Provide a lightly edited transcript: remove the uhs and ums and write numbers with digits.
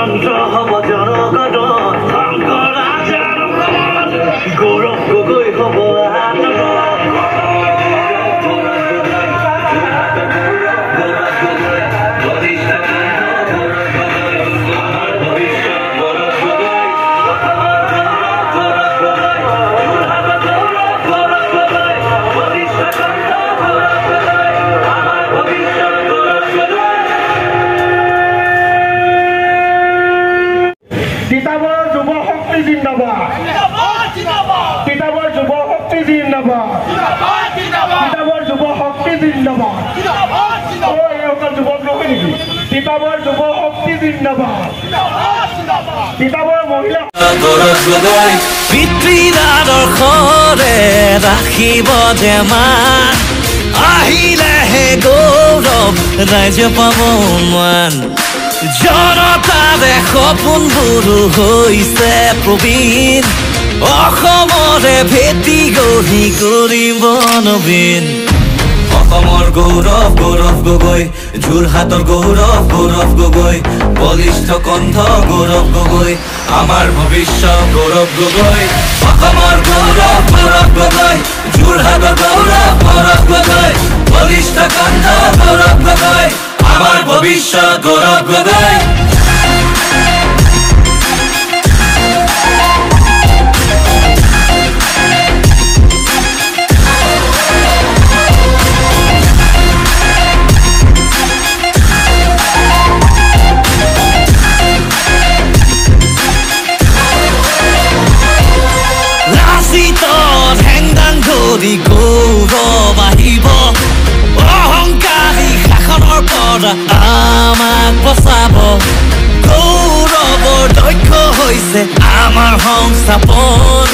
কণ্ঠ হব জনগণ গৌৰৱ গগৈ হব তিতাবৰৰ যুৱ শক্তি জিন্দাবাদ তিতাবৰ যুৱ শক্তি জিন্দাবাদ তিতাবৰ যুৱ শক্তি জিন্দাবাদ এইসকল যুৱক নহয় নেকি তিতাবৰ যুৱ শক্তি জিন্দাবাদ তিতাবৰ মহিলা পিতৃৰ আদৰ্শৰে ৰাখিব যে মান আহিলেহে গৌৰৱ ৰাইজে পাব মান জনতাৰে সপোনবোৰো হৈছে প্ৰবীণ অসমৰে ভেটি গঢ়ি কৰিব নবীন অসমৰ গৌৰৱ গৌৰৱ গগৈ যোৰহাটৰ গৌৰৱ গৌৰৱ গগৈ বলিষ্ঠ কণ্ঠ গৌৰৱ গগৈ আমাৰ ভৱিষ্যত গৌৰৱ গগৈ অসমৰ গৌৰৱ গৌৰৱ গগৈ যোৰহাটৰ গৌৰৱ গৌৰৱ গগৈ বলিষ্ঠ কণ্ঠ গৌৰৱ গগৈ আমাৰ ভৱিষ্যত গৌৰৱ গগৈ লাচিতৰ হেংদাং ধৰি গৌৰৱ আহিব অহংকাৰী শাসনৰ পৰা আমাক বচাব গৌৰৱৰ দক্ষ হৈছে আমাৰ সংস্থাপন